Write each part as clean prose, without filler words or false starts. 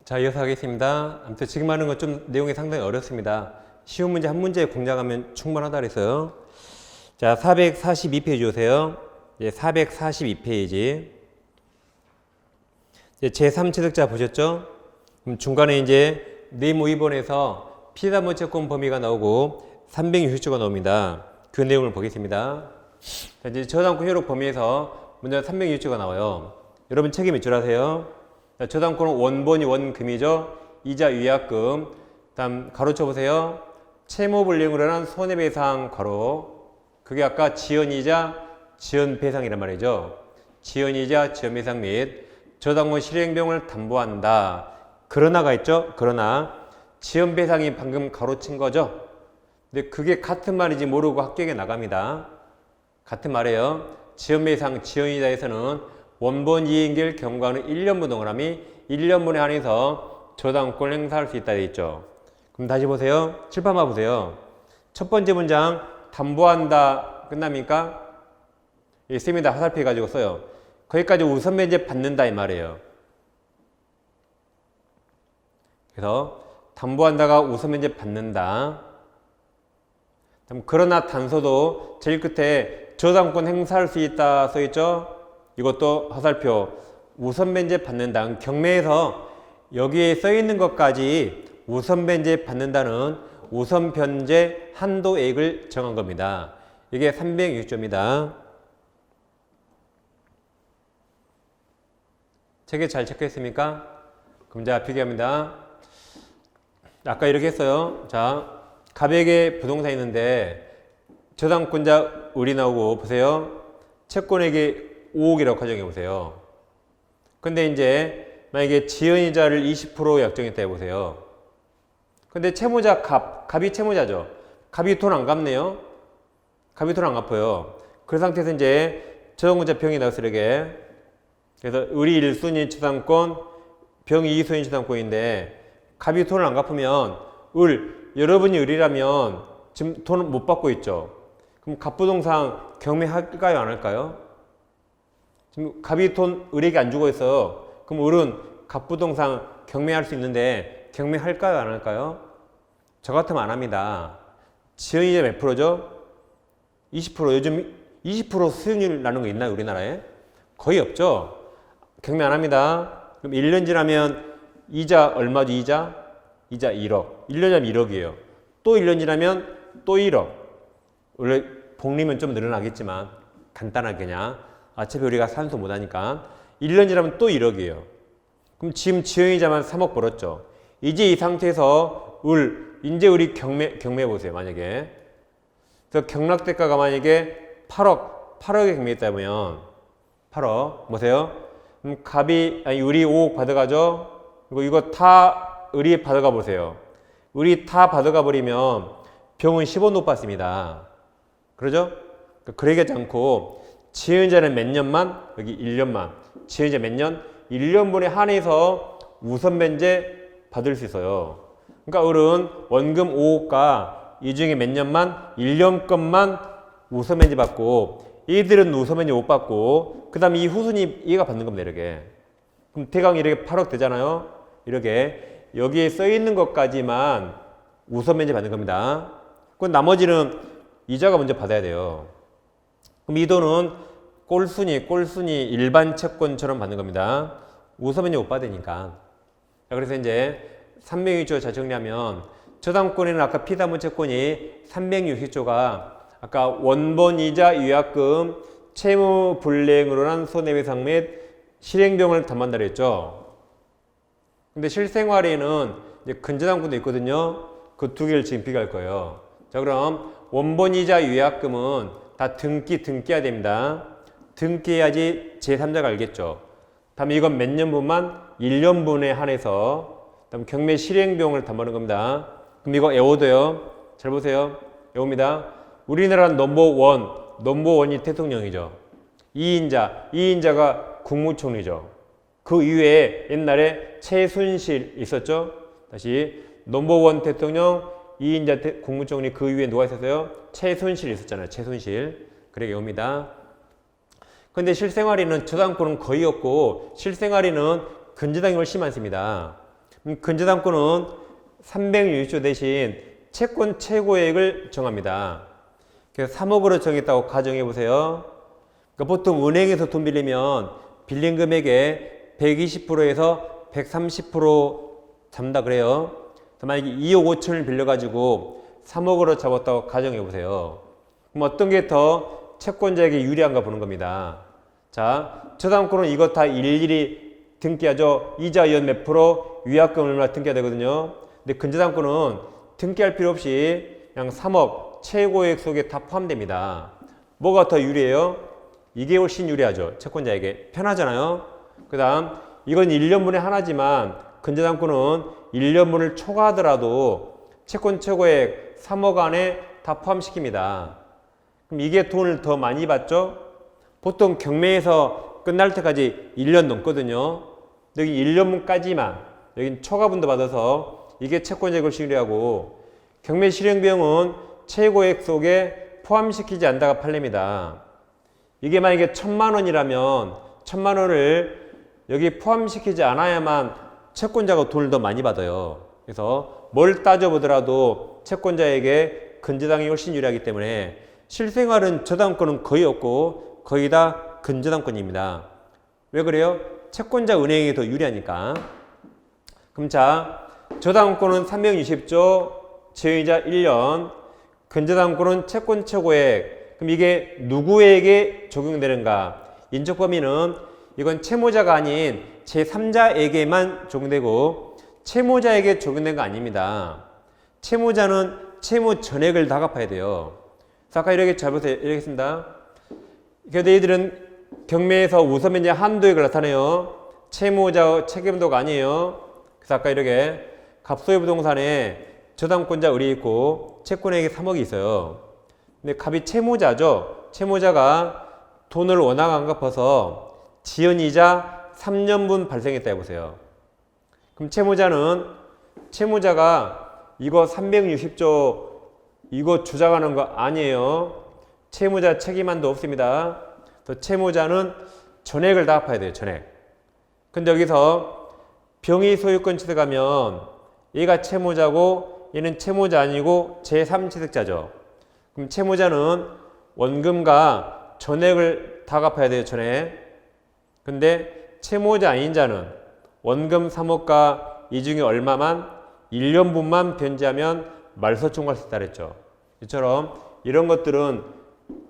자, 이어서 하겠습니다. 아무튼 지금 하는 건 좀 내용이 상당히 어렵습니다. 쉬운 문제 한 문제 공략하면 충분하다 그랬어요. 자, 442페이지 오세요. 예, 442페이지. 제3취득자 보셨죠? 그럼 중간에 이제 네모 2번에서 피해자본 채권 범위가 나오고 360조가 나옵니다. 그 내용을 보겠습니다. 자, 이제 저당권 효력 범위에서 먼저 360조가 나와요. 여러분 책임 밑줄 하세요. 자, 저당권은 원본이 원금이죠. 이자 위약금. 다음 가로쳐 보세요. 채무 불이행으로 인한 손해배상 가로. 그게 아까 지연이자 지연배상이란 말이죠. 지연이자 지연배상 및 저당권 실행비용을 담보한다. 그러나가 있죠. 그러나 지연배상이 방금 가로친 거죠. 근데 그게 같은 말인지 모르고 합격에 나갑니다. 같은 말이에요. 지연배상 지연이자에서는 원본 이행기를 경과하는 1년분 동그라미 1년분에 한해서 저당권 행사할 수 있다 되어 있죠. 그럼 다시 보세요. 칠판만 보세요. 첫 번째 문장 담보한다 끝납니까? 쌤이 다 화살표 가지고 써요. 거기까지 우선 면제 받는다 이 말이에요. 그래서 담보한다가 우선 면제 받는다. 그러나 단서도 제일 끝에 저당권 행사할 수 있다 써있죠. 이것도 화살표 우선 면제 받는다. 경매에서 여기에 써있는 것까지 우선 면제 받는다는 우선 변제 한도액을 정한 겁니다. 이게 306조입니다. 책에 잘 체크했습니까? 그럼 자 비교합니다. 아까 이렇게 했어요. 자, 가백의 부동산이 있는데 저당권자 을이 나오고 보세요. 채권액이 5억이라고 가정해 보세요. 근데 이제 만약에 지연이자를 20% 약정했다 해보세요. 근데 채무자 갑이 채무자죠. 갑이 돈 안 갚네요. 갑이 돈 안 갚아요. 그 상태에서 이제 저당권자 병이 나왔어요. 이렇게. 그래서 을이 1순위 저당권, 병이 2순위 저당권인데 갑이 돈을 안 갚으면 여러분이 을이라면 지금 돈을 못 받고 있죠. 그럼 갑부동산 경매할까요? 안 할까요? 지금 갑이 돈 을에게 안 주고 있어요. 그럼 을은 갑부동산 경매할 수 있는데 경매할까요? 안 할까요? 저 같으면 안 합니다. 지연이자 몇 프로죠? 20%. 요즘 20% 수익률 나는 거 있나요? 우리나라에? 거의 없죠. 경매 안 합니다. 그럼 1년 지나면 이자 얼마죠? 이자 1억. 1년 지나면 1억이에요. 또 1년 지나면 또 1억. 원래 복리면 좀 늘어나겠지만 간단하게 그냥 어차피 우리가 산소 못하니까 1년 지나면 또 1억이에요. 그럼 지금 지연이자만 3억 벌었죠. 이제 이 상태에서 이제 우리 경매 보세요. 만약에 그래서 경락대가가 만약에 8억에 경매했다면 8억 보세요. 그럼 을이 5억 받아가죠. 그리고 이거 다 을이 받아가 보세요. 을이 다 받아가 버리면 병은 10원 못 받습니다. 그러죠? 그러지 않고 지연자는 몇 년만? 여기 1년만. 지연자 몇 년? 1년분에 한해서 우선 면제 받을 수 있어요. 그러니까 을은 원금 5억과 이 중에 몇 년만? 1년 것만 우선 면제 받고 얘들은 우선 면제 못 받고 그 다음에 이 후순위 얘가 받는 겁니다. 이렇게. 그럼 대강 이렇게 8억 되잖아요. 이렇게 여기에 써 있는 것까지만 우선 면제 받는 겁니다. 그럼 나머지는 이자가 먼저 받아야 돼요. 그럼 이 돈은 꼴순위 일반 채권처럼 받는 겁니다. 우선 면제 못 받으니까. 자, 그래서 이제 306조 잘 정리하면 저당권에는 아까 피담보 채권이 360조가 아까 원본이자 위약금 채무 불이행으로 한 손해배상 및 실행비용을 담보한다 그랬죠. 근데 실생활에는 이제 근저당권도 있거든요. 그 두 개를 지금 비교할 거예요. 자, 그럼 원본이자 위약금은 다 등기해야 됩니다. 등기해야지 제3자가 알겠죠. 다음에 이건 몇 년분만? 1년분에 한해서 다음 경매 실행비용을 담보하는 겁니다. 그럼 이거 애워도요. 잘 보세요. 애웁니다. 우리나라 넘버원이 대통령이죠. 2인자가 국무총리죠. 그 이외에 옛날에 최순실 있었죠. 다시 넘버원 대통령, 2인자 국무총리 그 위에 누가 있었어요? 최순실 있었잖아요. 최순실. 그래 외웁니다. 근데 실생활에는 저당권은 거의 없고 실생활에는 근저당이 훨씬 많습니다. 근저당권은 360조 대신 채권 최고액을 정합니다. 그래서 3억으로 정했다고 가정해 보세요. 그러니까 보통 은행에서 돈 빌리면 빌린 금액의 120%에서 130% 잡는다 그래요. 만약에 2억 5천을 빌려가지고 3억으로 잡았다고 가정해 보세요. 그럼 어떤 게 더 채권자에게 유리한가 보는 겁니다. 자, 저당권은 이거 다 일일이 등기하죠. 이자 연 몇 프로, 위약금 얼마 등기해야 되거든요. 근데 근저당권은 등기할 필요 없이 그냥 3억 최고액 속에 다 포함됩니다. 뭐가 더 유리해요? 이게 훨씬 유리하죠. 채권자에게 편하잖아요. 그 다음 이건 1년분에 하나지만 근저당권은 1년분을 초과하더라도 채권 최고액 3억 안에 다 포함시킵니다. 그럼 이게 돈을 더 많이 받죠? 보통 경매에서 끝날 때까지 1년 넘거든요. 여기 1년분까지만, 여긴 초과분도 받아서 이게 채권자액 훨씬 유리하고, 경매 실행 비용은 최고액 속에 포함시키지 않다가 판례입니다. 이게 만약에 1,000만 원이라면 1,000만 원을 여기 포함시키지 않아야만 채권자가 돈을 더 많이 받아요. 그래서 뭘 따져보더라도 채권자에게 근저당이 훨씬 유리하기 때문에 실생활은 저당권은 거의 없고 거의 다 근저당권입니다. 왜 그래요? 채권자 은행이 더 유리하니까. 그럼 자, 저당권은 360조, 제외이자 1년, 근저당권은 채권 최고액. 그럼 이게 누구에게 적용되는가? 인적 범위는 이건 채무자가 아닌 제3자에게만 적용되고 채무자에게 적용된 거 아닙니다. 채무자는 채무 전액을 다 갚아야 돼요. 그래서 아까 이렇게 잘 보세요. 이렇게 했습니다. 그래서 얘들은 경매에서 우선 면제 한도액을 나타내요. 채무자 책임도가 아니에요. 그래서 아까 이렇게 갑소유 부동산에 저당권자 을이 있고 채권액이 3억이 있어요. 근데 갑이 채무자죠. 채무자가 돈을 워낙 안 갚아서 지연이자 3년분 발생했다 해보세요. 그럼 채무자가 이거 360조 이거 주장하는 거 아니에요. 채무자 책임한도 없습니다. 또 채무자는 전액을 다 갚아야 돼요. 전액. 근데 여기서 병의 소유권 취득하면 얘가 채무자고 얘는 채무자 아니고 제3취득자죠. 그럼 채무자는 원금과 전액을 다 갚아야 돼요. 전액. 근데 채무자 아닌 자는 원금 3억과 이 중에 얼마만 1년분만 변제하면 말소 청구할 수 있다 그랬죠. 이처럼 이런 것들은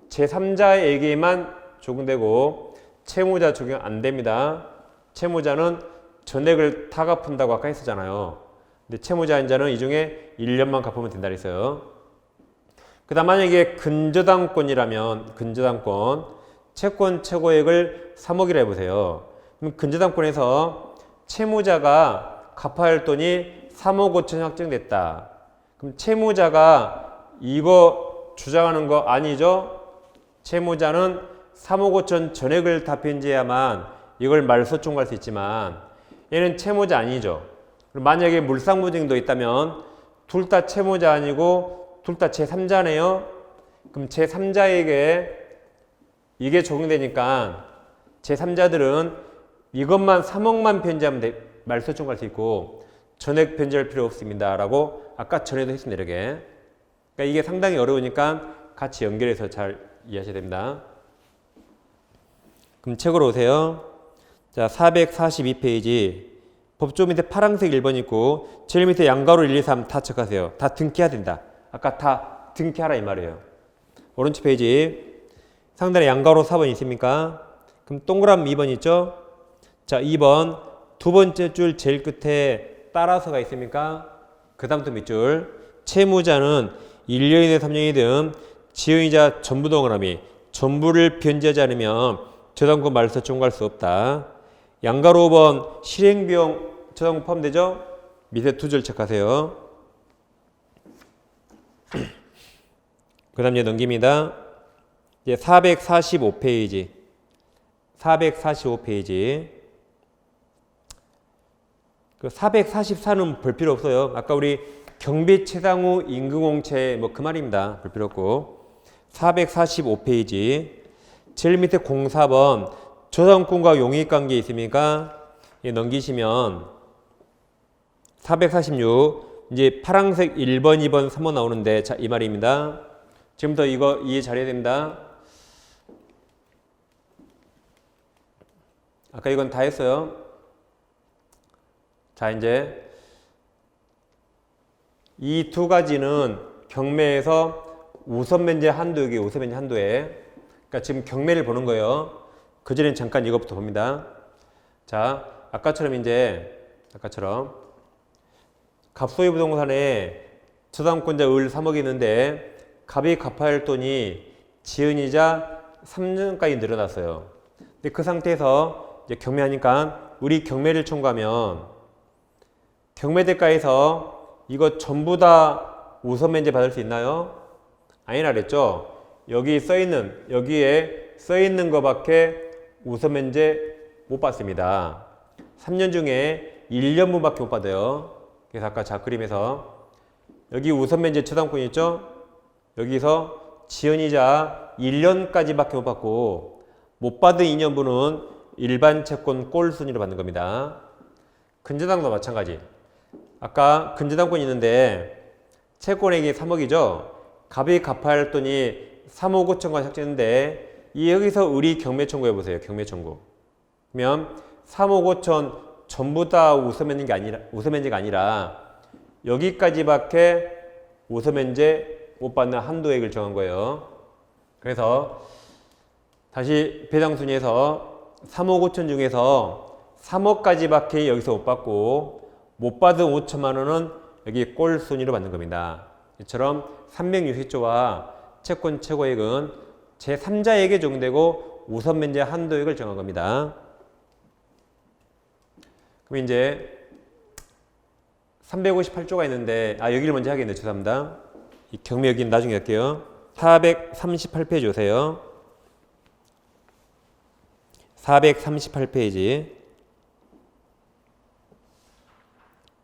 제3자에게만 적용되고 채무자 적용 안 됩니다. 채무자는 전액을 다 갚는다고 아까 했었잖아요. 근데 채무자인 자는 이 중에 1년만 갚으면 된다 그랬어요. 그 다음 만약에 근저당권이라면 근저당권 채권 최고액을 3억이라 해보세요. 그럼 근저당권에서 채무자가 갚아야 할 돈이 3억 5천이 확정됐다. 그럼 채무자가 이거 주장하는 거 아니죠? 채무자는 3억 5천 전액을 다 변제해야만 이걸 말소 청구할 수 있지만 얘는 채무자 아니죠. 그럼 만약에 물상부증도 있다면 둘 다 채무자 아니고 둘 다 제3자네요. 그럼 제3자에게 이게 적용되니까 제3자들은 이것만 3억만 변제하면 말소 청구할 수 있고 전액 변제할 필요 없습니다. 라고 아까 전에도 했습니다. 이렇게. 그러니까 이게 상당히 어려우니까 같이 연결해서 잘 이해하셔야 됩니다. 그럼 책으로 오세요. 자, 442페이지. 법조 밑에 파란색 1번 있고 제일 밑에 양가로 1, 2, 3 다 체크하세요. 다 등기해야 된다. 아까 다 등기하라 이 말이에요. 오른쪽 페이지. 상단에 양가로 4번 있습니까? 그럼 동그라미 2번 있죠? 자, 2번 두 번째 줄 제일 끝에 따라서가 있습니까? 그 다음부터 밑줄. 채무자는 1년이든 3년이든 지연이자 전부 동그라미 전부를 변제하지 않으면 저당권 말소 청구할 수 없다. 양가로 5번 실행비용 저당권 포함되죠? 밑에 두 줄 체크하세요. 그 다음 이제 넘깁니다. 이제 445페이지. 445페이지. 그 444는 볼 필요 없어요. 아까 우리 경비 최상 후 임금공채 뭐 그 말입니다. 볼 필요 없고. 445페이지. 제일 밑에 04번 저당권과 용익관계 있습니까? 넘기시면 446 이제 파란색 1번, 2번, 3번 나오는데 자, 이 말입니다. 지금부터 이거 이해 잘해야 됩니다. 아까 이건 다 했어요. 자, 이제 이 두 가지는 경매에서 우선면제 한도에 우선면제 한도에 그러니까 지금 경매를 보는 거예요. 그전엔 잠깐 이것부터 봅니다. 자, 아까처럼 갑소유 부동산에 저당권자 을 3억이 있는데 갑이 갚아야 할 돈이 지은이자 3년까지 늘어났어요. 근데 그 상태에서 이제 경매하니까 우리 경매를 청구하면 경매대가에서 이거 전부 다 우선면제 받을 수 있나요? 아니라 그랬죠. 여기에 써 있는 거밖에 우선면제 못 받습니다. 3년 중에 1년분밖에 못 받아요. 그래서 아까 자 그림에서 여기 우선면제 처당권이 있죠? 여기서 지연이자 1년까지밖에 못 받고 못 받은 2년분은 일반 채권 꼴 순위로 받는 겁니다. 근저당도 마찬가지. 아까 근저당권이 있는데 채권액이 3억이죠? 갑이 갚아야 할 돈이 3억 5천만 삭제했는데 여기서 우리 경매 청구해 보세요. 경매 청구. 그러면 3억 5천 전부 다 우선면제가 아니라 여기까지밖에 우선면제 못 받는 한도액을 정한 거예요. 그래서 다시 배당 순위에서 3억 5천 중에서 3억까지밖에 여기서 못 받고 못 받은 5천만 원은 여기 꼴 순위로 받는 겁니다. 이처럼 360조와 채권 최고액은 제3자에게 적용되고 우선면제 한도액을 정한 겁니다. 그럼 이제 358조가 있는데 여기를 먼저 하겠네요. 죄송합니다. 이 경매 여기는 나중에 할게요. 438페이지 오세요. 438페이지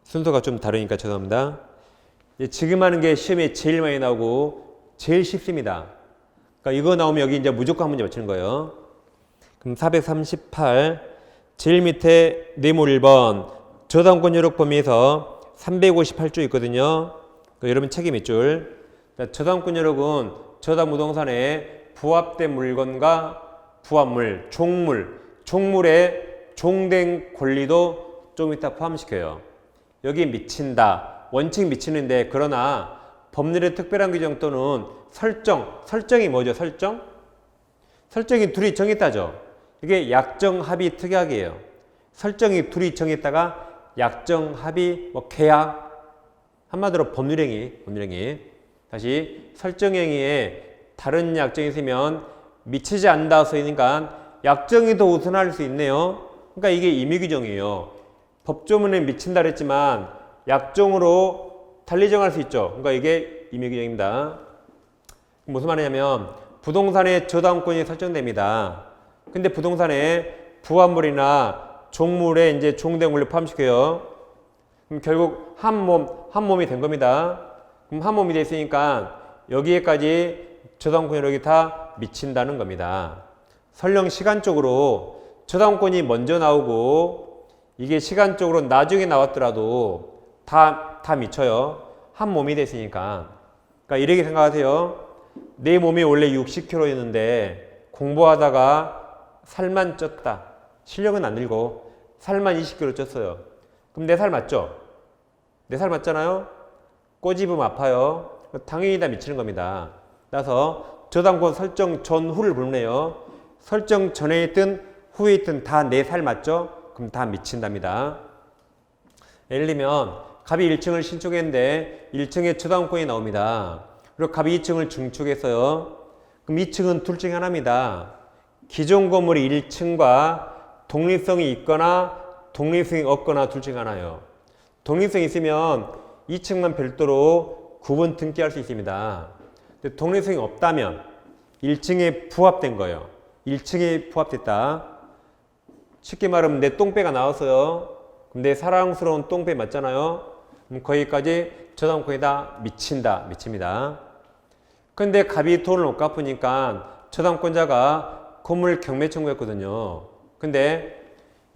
순서가 좀 다르니까 죄송합니다. 지금 하는 게 시험에 제일 많이 나오고 제일 쉽습니다. 그러니까 이거 나오면 여기 이제 무조건 한 문제 맞추는 거예요. 그럼 438 제일 밑에 네모 1번 저당권 요력 범위에서 358조 있거든요. 그러니까 여러분 책임 밑줄. 저당권 요력은 저당 부동산에 부합된 물건과 부합물, 종물에 종된 권리도 좀 이따 포함시켜요. 여기 미친다. 원칙 미치는데 그러나 법률의 특별한 규정 또는 설정이 뭐죠? 설정이 둘이 정했다죠. 이게 약정, 합의, 특약이에요. 설정이 둘이 정했다가 약정, 합의, 계약 한마디로 법률행위. 다시 설정행위에 다른 약정이 있으면 미치지 않는다 써있으니까 약정이 더 우선할 수 있네요. 그러니까 이게 임의규정이에요. 법조문에 미친다 그랬지만 약정으로 달리 정할 수 있죠. 그러니까 이게 임의규정입니다. 무슨 말이냐면 부동산의 저당권이 설정됩니다. 근데 부동산에 부합물이나 종물에 이제 종된 권리 포함시켜요. 그럼 결국 한 몸이 된 겁니다. 그럼 한 몸이 됐으니까 여기에까지 저당권 여력이 다 미친다는 겁니다. 설령 시간적으로 저당권이 먼저 나오고 이게 시간적으로 나중에 나왔더라도 다 미쳐요. 한 몸이 됐으니까. 그러니까 이렇게 생각하세요. 내 몸이 원래 60kg였는데 공부하다가 살만 쪘다. 실력은 안 늘고 살만 20kg 쪘어요. 그럼 내 살 맞죠? 내 살 맞잖아요? 꼬집으면 아파요. 당연히 다 미치는 겁니다. 따라서 저당권 설정 전후를 부르네요. 설정 전에 있든 후에 있든 다 내 살 맞죠? 그럼 다 미친답니다. 예를 들면 갑이 1층을 신축했는데 1층에 저당권이 나옵니다. 그리고 갑이 2층을 중축했어요. 그럼 2층은 둘 중에 하나입니다. 기존 건물이 1층과 독립성이 있거나 독립성이 없거나 둘 중에 하나예요. 독립성이 있으면 2층만 별도로 구분 등기할 수 있습니다. 근데 독립성이 없다면 1층에 부합된 거예요. 1층에 부합됐다. 쉽게 말하면 내 똥배가 나왔어요. 그럼 내 사랑스러운 똥배 맞잖아요. 그럼 거기까지 저당권에다 미칩니다. 근데 갑이 돈을 못 갚으니까 저당권자가 건물 경매 청구했거든요. 근데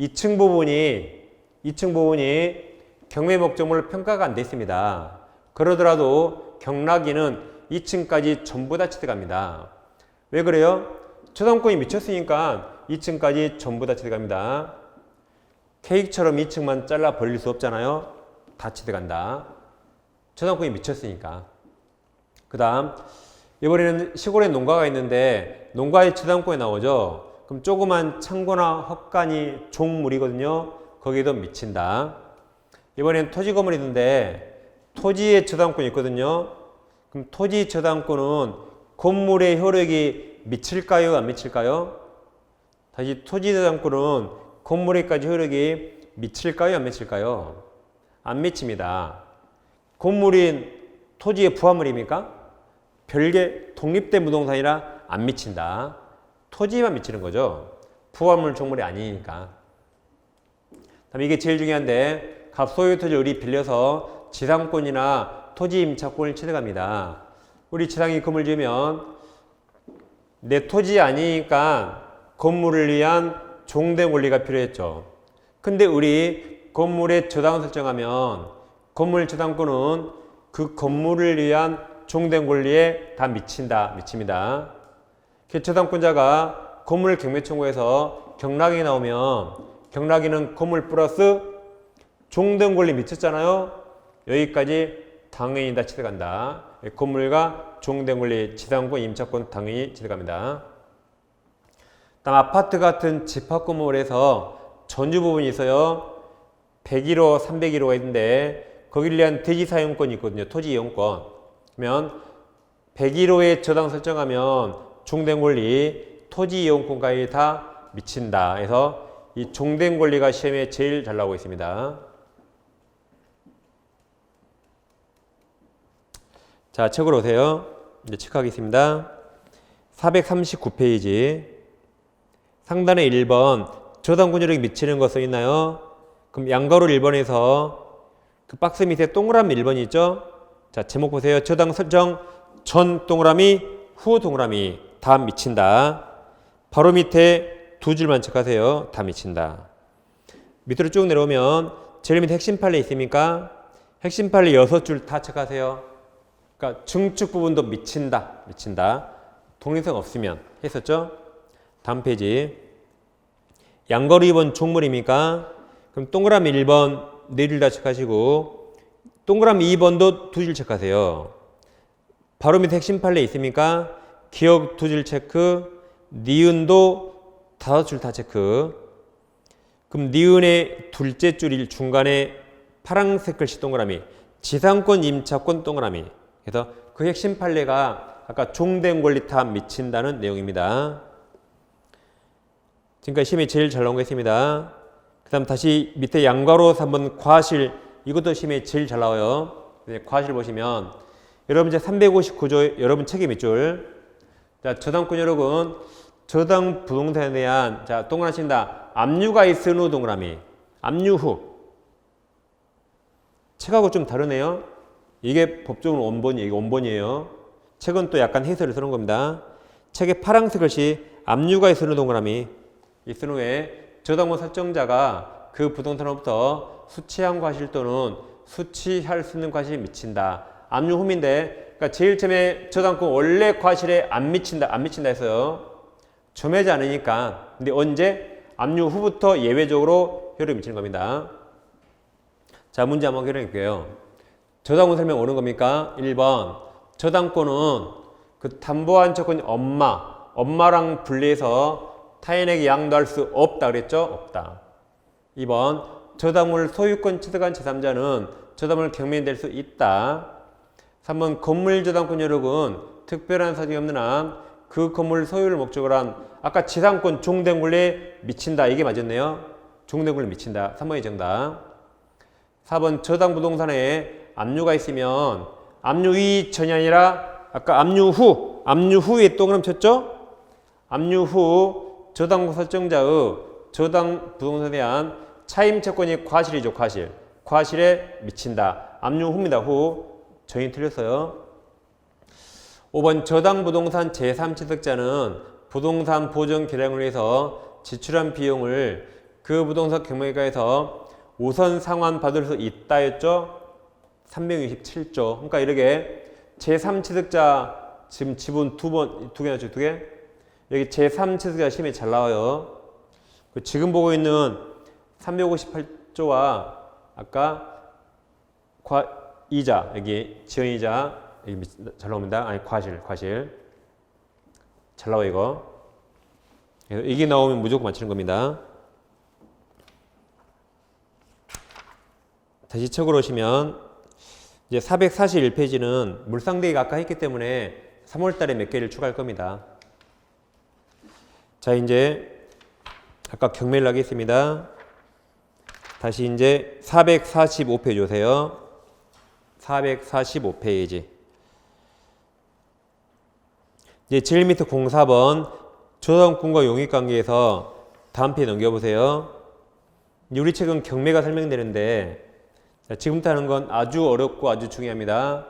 2층 부분이 경매 목적물 평가가 안 돼 있습니다. 그러더라도 경락인은 2층까지 전부 다 취득합니다. 왜 그래요? 저당권이 미쳤으니까 2층까지 전부 다 취득합니다. 케이크처럼 2층만 잘라 벌릴 수 없잖아요. 다 취득한다. 저당권이 미쳤으니까. 그 다음 이번에는 시골에 농가가 있는데 농가의 저당권이 나오죠. 그럼 조그만 창고나 헛간이 종물이거든요. 거기도 미친다. 이번엔 토지 건물이 있는데 토지의 저당권이 있거든요. 그럼 토지 저당권은 건물의 효력이 미칠까요? 안 미칠까요? 다시 토지 저당권은 건물에까지 효력이 미칠까요? 안 미칠까요? 안 미칩니다. 건물인 토지의 부하물입니까? 별개 독립된 부동산이라 안 미친다. 토지만 미치는 거죠. 부하물 종물이 아니니까. 다음 이게 제일 중요한데 갑소유 토지를 우리 빌려서 지상권이나 토지 임차권을 취득합니다. 우리 지상이 건물 지으면 내 토지 아니니까 건물을 위한 종된 권리가 필요했죠. 근데 우리 건물에 저당을 설정하면 건물 저당권은 그 건물을 위한 종된 권리에 다 미칩니다. 저당권자가 건물 경매 청구에서 경락이 나오면 경락이는 건물 플러스 종된 권리 미쳤잖아요. 여기까지 당연히 다 취득한다. 건물과 종된 권리, 지상권, 임차권 당연히 취득합니다. 다음 아파트 같은 집합 건물에서 전유 부분이 있어요. 101호, 301호가 있는데 거기를 위한 대지 사용권이 있거든요. 토지 이용권. 그러면 101호에 저당 설정하면 종된 권리, 토지 이용권까지 다 미친다. 그래서 이 종된 권리가 시험에 제일 잘 나오고 있습니다. 자, 책으로 오세요. 이제 체크하겠습니다. 439페이지. 상단에 1번 저당 권유력이 미치는 거 써있나요? 그럼 양가로 1번에서 그 박스 밑에 동그라미 1번이 있죠? 자, 제목 보세요. 저당 설정 전 동그라미, 후 동그라미 다 미친다. 바로 밑에 두 줄만 체크하세요. 다 미친다. 밑으로 쭉 내려오면 제일 밑에 핵심 판례 있습니까? 핵심 판례 6줄 다 체크하세요. 그러니까 증축 부분도 미친다. 독립성 없으면 했었죠? 다음 페이지. 양가로 2번 종물입니까? 그럼 동그라미 1번 4줄 다 체크하시고 동그라미 2번도 2줄 체크하세요. 바로 밑에 핵심 판례 있습니까? 기억 2줄 체크, 니은도 5줄 다 체크. 그럼 니은의 둘째 줄일 중간에 파란색 글씨 동그라미, 지상권, 임차권 동그라미. 그래서 그 핵심 판례가 아까 종된 권리 다 미친다는 내용입니다. 지금까지 시험이 제일 잘 나온 거 있습니다. 그 다음 다시 밑에 양가로 3번 과실, 이것도 시험에 제일 잘 나와요. 과실 보시면 여러분 이제 359조 여러분 책임 밑줄. 자, 저당권 여러분 저당 부동산에 대한 자 동그라미 친다. 압류가 있은 후 동그라미. 압류 후. 책하고 좀 다르네요. 이게 법적으로 원본이에요. 이게 원본이에요. 책은 또 약간 해설을 쓰는 겁니다. 책에 파란색 글씨 압류가 있은 후 동그라미. 있은 후에 저당권 설정자가 그 부동산으로부터 수취한 과실 또는 수취할 수 있는 과실이 미친다. 압류 후인데, 그러니까 제일 처음에 저당권 원래 과실에 안 미친다 했어요. 점하지 않으니까. 근데 언제? 압류 후부터 예외적으로 효력이 미치는 겁니다. 자, 문제 한번 해볼게요. 저당권 설명 오는 겁니까? 1번. 저당권은 그 담보한 채권이 엄마랑 분리해서 타인에게 양도할 수 없다 그랬죠? 없다. 2번. 저당물 소유권 취득한 제3자는 저당물 경매될 수 있다. 3번. 건물 저당권 여력은 특별한 사정이 없는 한 그 건물 소유를 목적으로 한 아까 지상권 종된 권리에 미친다. 이게 맞았네요. 종된 권리에 미친다. 3번이 정답. 4번. 저당 부동산에 압류가 있으면 압류 이전이 아니라 아까 압류 후에 동그라미 쳤죠? 압류 후 저당 설정자의 저당 부동산에 대한 차임채권이 과실이죠. 과실에 미친다. 압류 후입니다. 후. 저희 틀렸어요. 5번 저당 부동산 제3취득자는 부동산 보전 계량을 위해서 지출한 비용을 그 부동산 경매가에서 우선 상환 받을 수 있다였죠? 367조. 그러니까 이렇게 제3취득자 지금 지분 두 개나 두 개? 여기 제3취득자 시험에 잘 나와요. 지금 보고 있는 358조와 아까 이자, 여기 지연이자, 여기 잘 나옵니다. 아니, 과실. 잘 나와, 이거. 그래서 이게 나오면 무조건 맞히는 겁니다. 다시 책으로 오시면, 이제 441페이지는 물상대기가 아까 했기 때문에 3월 달에 몇 개를 추가할 겁니다. 자, 이제, 아까 경매를 하겠습니다. 다시 이제 445페이지 오세요. 445페이지. 이제 제일 밑에 04번 저당권과 용익관계에서 다음 페이지 넘겨보세요. 우리 책은 경매가 설명되는데 지금부터 하는 건 아주 어렵고 아주 중요합니다.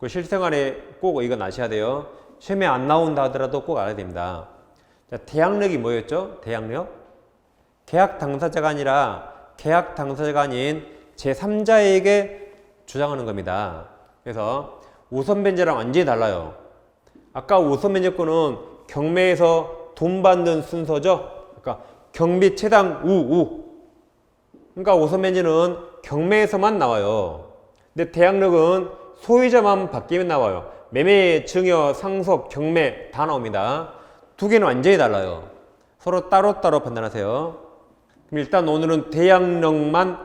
실생활에 꼭 이건 아셔야 돼요. 시험에 안 나온다 하더라도 꼭 알아야 됩니다. 자, 대항력이 뭐였죠? 대항력? 계약 당사자가 아니라 계약 당사자가 아닌 제3자에게 주장하는 겁니다. 그래서 우선 변제랑 완전히 달라요. 아까 우선 변제권은 경매에서 돈 받는 순서죠. 그러니까 경비 최당 우. 그러니까 우선 변제는 경매에서만 나와요. 근데 대항력은 소유자만 바뀌면 나와요. 매매, 증여, 상속, 경매 다 나옵니다. 두 개는 완전히 달라요. 서로 따로따로 판단하세요. 그럼 일단 오늘은 대항력만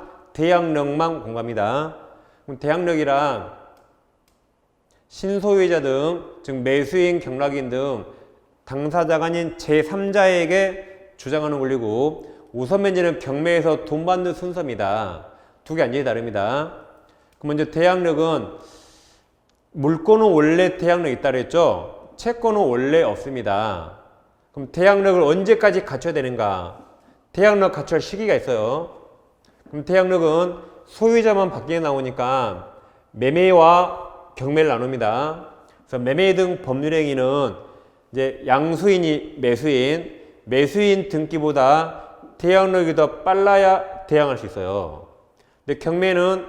공부합니다. 그럼 대항력이란 신소유자 등, 즉 매수인, 경락인 등 당사자가 아닌 제3자에게 주장하는 권리고 우선 변제는 경매에서 돈 받는 순서입니다. 두 개 완전히 다릅니다. 그럼 먼저 대항력은 물권은 원래 대항력이 있다 그랬죠? 채권은 원래 없습니다. 그럼 대항력을 언제까지 갖춰야 되는가? 대항력 갖춰야 할 시기가 있어요. 그럼 대항력은 소유자만 바뀌어 나오니까 매매와 경매를 나눕니다. 그래서 매매 등 법률 행위는 이제 양수인이 매수인 등기보다 대항력이 더 빨라야 대항할 수 있어요. 근데 경매는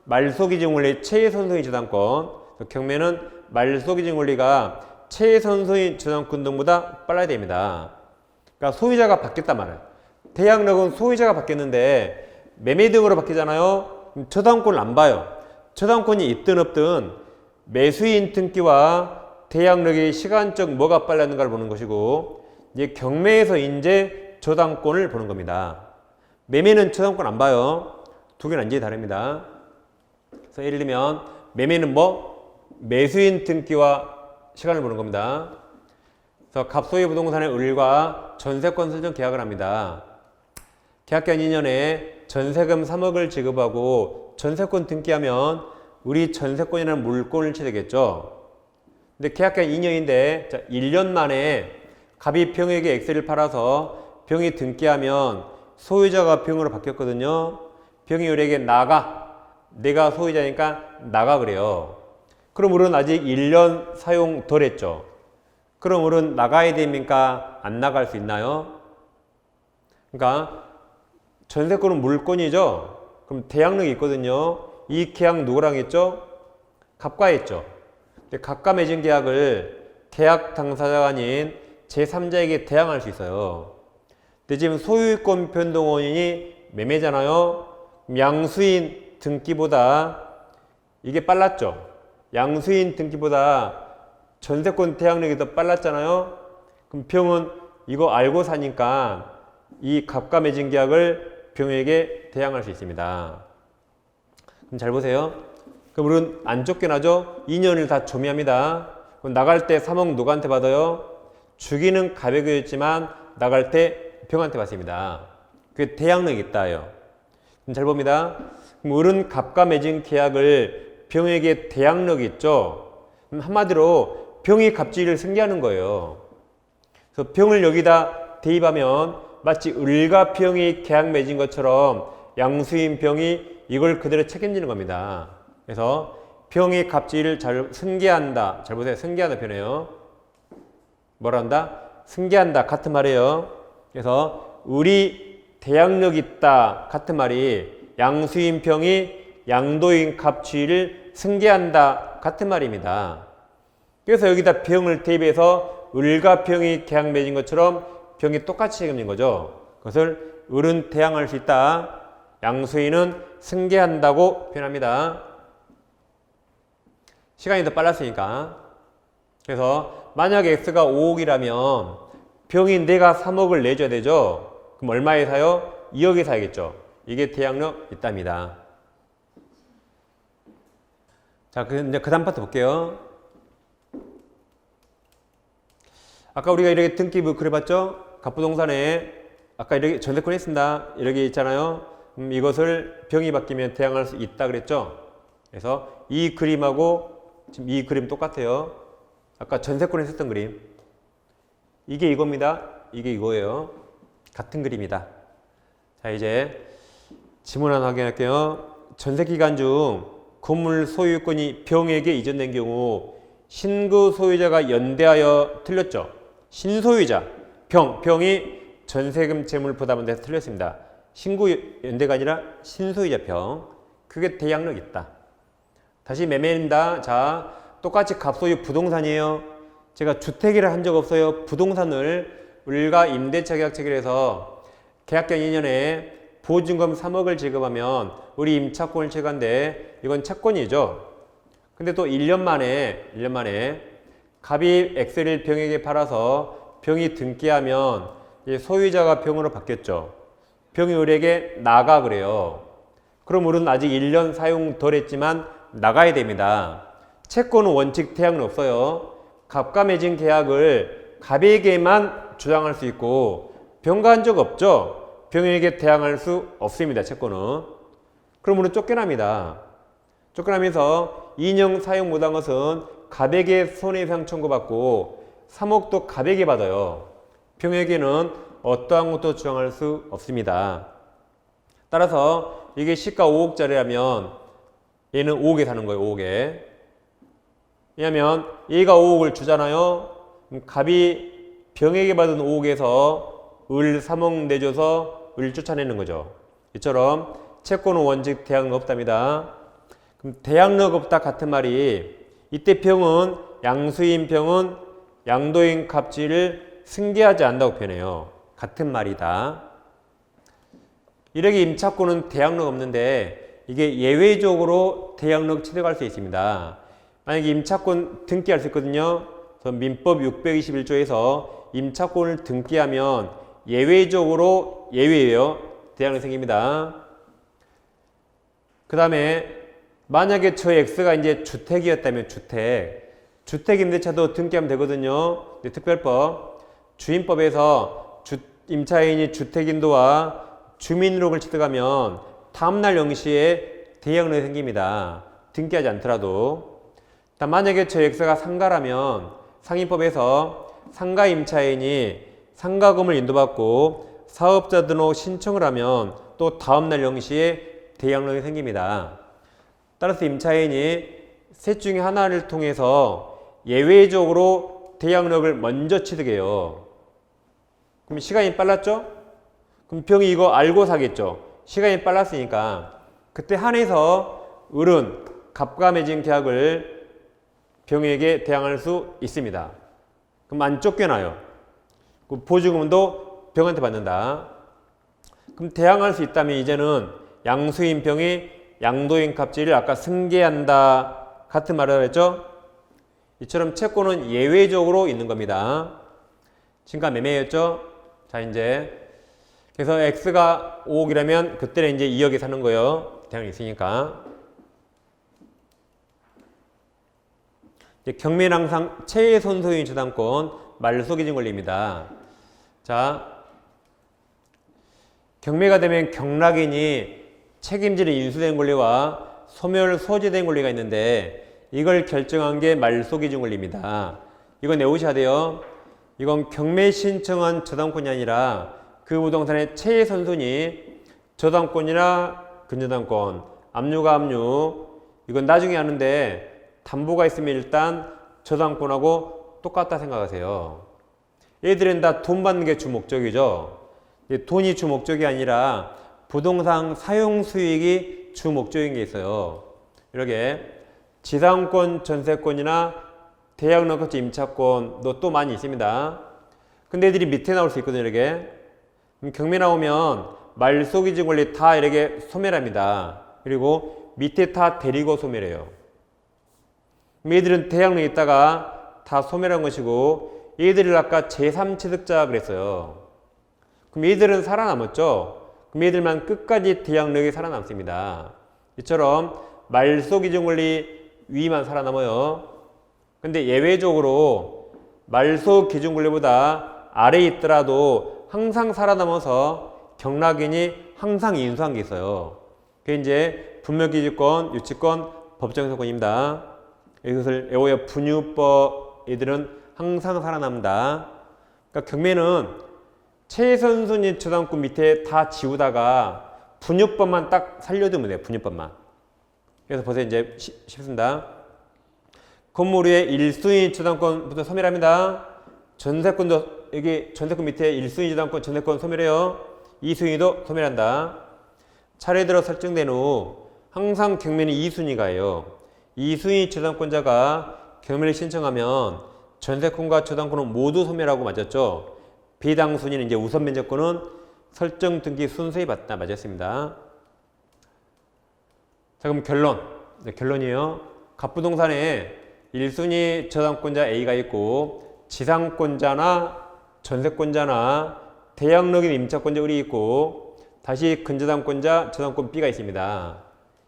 말소기준 원리 최선소인 저당권, 경매는 말소기준 원리가 최선소인 저당권 등보다 빨라야 됩니다. 그러니까 소유자가 바뀌었단 말이에요. 대항력은 소유자가 바뀌었는데 매매 등으로 바뀌잖아요. 저당권을 안 봐요. 저당권이 있든 없든 매수인 등기와 대항력의 시간적 뭐가 빨랐는가를 보는 것이고 이제 경매에서 이제 저당권을 보는 겁니다. 매매는 저당권 안 봐요. 두 개는 완전히 다릅니다. 그래서 예를 들면 매매는 매수인 등기와 시간을 보는 겁니다. 그래서 갑소유 부동산의 을과 전세권 설정 계약을 합니다. 계약기간 2년에 전세금 3억을 지급하고 전세권 등기하면 우리 전세권이라는 물권을 취득했죠. 근데 계약기간 2년인데 1년 만에 갑이 병에게 X를 팔아서 병이 등기하면 소유자가 병으로 바뀌었거든요. 병이 우리에게 내가 소유자니까 나가 그래요. 그럼 우리는 아직 1년 사용 덜 했죠. 그럼 우리는 나가야 됩니까? 안 나갈 수 있나요? 그러니까 전세권은 물권이죠. 그럼 대항력이 있거든요. 이 계약 누구랑 했죠? 갑과 했죠. 갑과 맺은 계약을 계약 당사자가 아닌 제3자에게 대항할 수 있어요. 근데 지금 소유권 변동 원인이 매매잖아요. 양수인 등기보다 이게 빨랐죠. 양수인 등기보다 전세권 대항력이 더 빨랐잖아요. 그럼 병은 이거 알고 사니까 이 갑과 맺은 계약을 병에게 대항할 수 있습니다. 그럼 잘 보세요. 그럼 우리는 안 쫓겨나죠? 2년을 다 조미합니다. 그럼 나갈 때 3억 누구한테 받아요? 주기는 갑에게였지만 나갈 때 병한테 받습니다. 그게 대항력이 있다요. 그럼 잘 봅니다. 그럼 을은 갑과 맺은 계약을 병에게 대항력이 있죠. 그럼 한마디로 병이 갑질을 승계하는 거예요. 그래서 병을 여기다 대입하면 마치 을과 병이 계약 맺은 것처럼 양수인 병이 이걸 그대로 책임지는 겁니다. 그래서 병이 갑질을 잘 승계한다. 잘 보세요. 승계한다 표현해요. 뭐라 한다? 승계한다. 같은 말이에요. 그래서 을이 대항력 있다. 같은 말이 양수인평이 양도인 갑주의를 승계한다 같은 말입니다. 그래서 여기다 병을 대입해서 을과 병이 계약 맺은 것처럼 병이 똑같이 책임진 거죠. 그것을 을은 대항할 수 있다. 양수인은 승계한다고 표현합니다. 시간이 더 빨랐으니까. 그래서 만약 X가 5억이라면 병이 내가 3억을 내줘야 되죠. 그럼 얼마에 사요? 2억에 사야겠죠. 이게 대항력 있답니다. 자, 이제 그 다음 파트 볼게요. 아까 우리가 이렇게 등기부 그려봤죠? 갑부동산에 아까 이렇게 전세권 했습니다. 이렇게 있잖아요. 이것을 병이 바뀌면 대항할 수 있다 그랬죠? 그래서 이 그림하고 지금 이 그림 똑같아요. 아까 전세권에 했었던 그림. 이게 이겁니다. 이게 이거예요. 같은 그림이다. 자, 이제 지문 하나 확인할게요. 전세기간 중 건물 소유권이 병에게 이전된 경우 신규 소유자가 연대하여 틀렸죠. 신소유자, 병이 전세금 채무를 부담한 데서 틀렸습니다. 신구 연대가 아니라 신소유자 병. 그게 대항력 있다. 다시 매매입니다. 자, 똑같이 갑소유 부동산이에요. 제가 주택이라 한 적 없어요. 부동산을 을과 임대차 계약 체결해서 계약경 2년에 보증금 3억을 지급하면 우리 임차권을 체결한데 이건 채권이죠. 근데 또 1년 만에 갑이 X를 병에게 팔아서 병이 등기하면 소유자가 병으로 바뀌었죠. 병이 을에게 나가 그래요. 그럼 을은 아직 1년 사용 덜 했지만 나가야 됩니다. 채권은 원칙 대항은 없어요. 갑과 맺은 계약을 갑에게만 주장할 수 있고 병과 한 적 없죠. 병에게 대항할 수 없습니다. 채권은. 그럼 우리는 쫓겨납니다. 쫓겨나면서 인용 사용 못한 것은 갑에게 손해배상 청구받고 3억도 갑에게 받아요. 병에게는 어떠한 것도 주장할 수 없습니다. 따라서 이게 시가 5억짜리라면 얘는 5억에 사는 거예요. 5억에. 왜냐하면 얘가 5억을 주잖아요. 그럼 갑이 병에게 받은 5억에서 을 3억 내줘서 을 쫓아내는 거죠. 이처럼 채권은 원칙 대항력 없답니다. 그럼 대항력 없다 같은 말이 이때 병은 양수인 병은 양도인 갑지를 승계하지 않는다고 표현해요. 같은 말이다. 이렇게 임차권은 대항력 없는데 이게 예외적으로 대항력 취득할 수 있습니다. 만약에 임차권 등기할 수 있거든요. 그래서 민법 621조에서 임차권을 등기하면 예외적으로 예외예요. 대항력 생깁니다. 그 다음에 만약에 저 X가 이제 주택이었다면 주택 임대차도 등기하면 되거든요. 근데 특별법 주임법에서 임차인이 주택인도와 주민등록을 취득하면 다음날 0시에 대항력이 생깁니다. 등기하지 않더라도. 만약에 저 X가 상가라면 상임법에서 상가 임차인이 상가금을 인도받고 사업자 등록 신청을 하면 또 다음날 0시에 대항력이 생깁니다. 따라서 임차인이 셋 중에 하나를 통해서 예외적으로 대항력을 먼저 취득해요. 그럼 시간이 빨랐죠? 그럼 병이 이거 알고 사겠죠? 시간이 빨랐으니까 그때 한해서 을은 갑과 맺은 계약을 병에게 대항할 수 있습니다. 그럼 안 쫓겨나요. 보증금도 병한테 받는다. 그럼 대항할 수 있다면 이제는 양수인 병이 양도인 갑지를 아까 승계한다 같은 말을 했죠? 이처럼 채권은 예외적으로 있는 겁니다. 지금까지 매매였죠? 자, 이제 그래서 X가 5억이라면 그때는 이제 2억에 사는 거예요. 대항이 있으니까. 이제 경매는 항상 최선 소유인 저당권 말소기준 권리입니다. 자, 경매가 되면 경락인이 책임지는 인수된 권리와 소멸 소지된 권리가 있는데 이걸 결정한 게 말소기준 권리입니다. 이건 외우셔야 돼요. 이건 경매 신청한 저당권이 아니라 그 부동산의 최선순위 저당권이나 근저당권, 압류가 압류 이건 나중에 하는데 담보가 있으면 일단 저당권하고 똑같다 생각하세요. 얘들은 다 돈 받는 게 주 목적이죠. 돈이 주 목적이 아니라 부동산 사용 수익이 주 목적인 게 있어요. 이렇게 지상권, 전세권이나 대학로커치 임차권도 또 많이 있습니다. 근데 애들이 밑에 나올 수 있거든요. 이렇게 경매 나오면 말소기준 권리 다 이렇게 소멸합니다. 그리고 밑에 다 데리고 소멸해요. 얘들은 대학로에 있다가 다 소멸한 것이고 얘들을 아까 제3취득자 그랬어요. 그럼 얘들은 살아남았죠. 그럼 얘들만 끝까지 대학로에 살아남습니다. 이처럼 말소기준 권리 위만 살아남아요. 근데 예외적으로 말소기준 권리보다 아래에 있더라도 항상 살아남아서 경락인이 항상 인수한 게 있어요. 그게 이제 분묘기지권, 유치권, 법정소권입니다. 이것을 외워요. 분유법 애들은 항상 살아남는다. 그러니까 경매는 최선순위 저당권 밑에 다 지우다가 분유법만 딱 살려두면 돼요. 분유법만. 그래서 보세요. 이제 쉽습니다. 건물 위에 1순위 저당권부터 소멸합니다. 전세권도 여기 전세권 밑에 1순위 저당권 전세권 소멸해요. 2순위도 소멸한다. 차례대로 설정된 후 항상 경매는 2순위가예요. 2순위 저당권자가 경매를 신청하면 전세권과 저당권은 모두 소멸하고 맞았죠. 비당순위는 이제 우선 면제권은 설정 등기 순서에 맞았습니다. 자, 그럼 결론. 네, 결론이에요. 갑부동산에 1순위 저당권자 A가 있고 지상권자나 전세권자나 대학로인 임차권자 을이 있고 다시 근저당권자 저당권 B가 있습니다.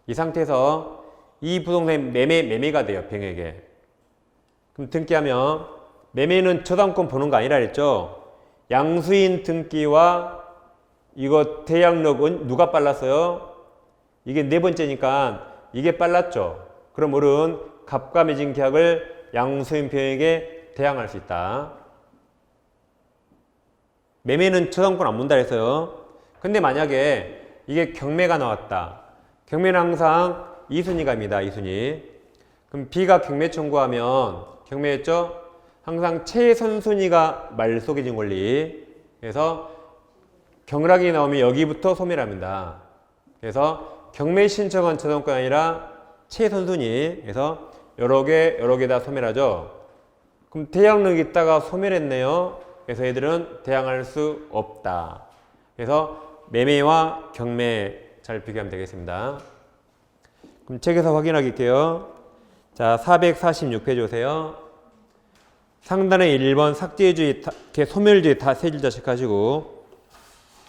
이 상태에서 이 부동산이 매매가 돼요. 병에게. 그럼 등기하면 매매는 저당권 보는 거 아니라 그랬죠. 양수인 등기와 이거 대학로은 누가 빨랐어요? 이게 네 번째니까 이게 빨랐죠. 그럼 우리는 갑과 매진 계약을 양수인 병에게 대항할 수 있다. 매매는 저당권 안 본다 했어요. 근데 만약에 이게 경매가 나왔다. 경매는 항상 2순위 갑니다. 2순위. 그럼 B가 경매 청구하면 경매했죠? 항상 최선순위가 말소기준 권리. 그래서 경락이 나오면 여기부터 소멸합니다. 그래서 경매 신청한 저당권이 아니라 최선순위. 그래서 여러 개 다 소멸하죠. 그럼 대항력이 있다가 소멸했네요. 그래서 얘들은 대항할 수 없다. 그래서 매매와 경매 잘 비교하면 되겠습니다. 그럼 책에서 확인하게요. 자, 446페이지 오세요. 상단에 1번 삭제주의, 소멸주의 다 세 줄 다 체크하시고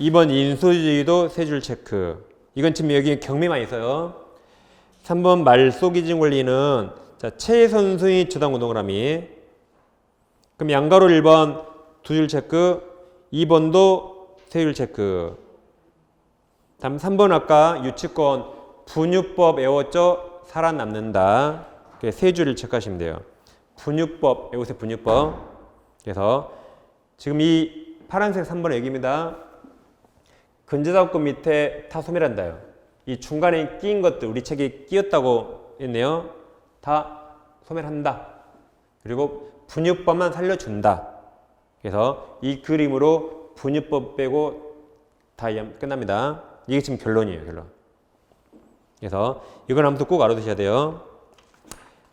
2번 인수주의도 세 줄 체크. 이건 지금 여기 경매만 있어요. 3번 말소기준 권리는 자, 최선순위 저당권 동그라미. 그럼 양가로 1번 두 줄 체크, 2번도 세 줄 체크. 다음 3번 아까 유치권 분유법 외웠죠? 살아남는다. 세 줄을 체크하시면 돼요. 분유법 외우세요. 분유법. 그래서 지금 이 파란색 3번 여기입니다. 근저당권 밑에 다 소멸한다요. 이 중간에 끼인 것들 우리 책에 끼었다고 했네요. 다 소멸한다. 그리고 분유법만 살려준다. 그래서 이 그림으로 분유법 빼고 다 끝납니다. 이게 지금 결론이에요. 결론. 그래서 이건 아무튼 꼭 알아두셔야 돼요.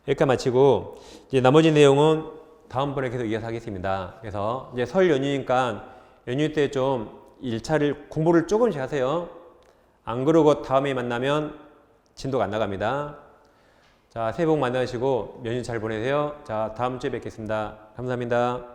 여기까지 마치고 이제 나머지 내용은 다음번에 계속 이어서 하겠습니다. 그래서 이제 설 연휴니까 연휴 때 좀 1차를 공부를 조금씩 하세요. 안 그러고 다음에 만나면 진도가 안 나갑니다. 자, 새해 복 많이 하시고 연휴 잘 보내세요. 자, 다음 주에 뵙겠습니다. 감사합니다.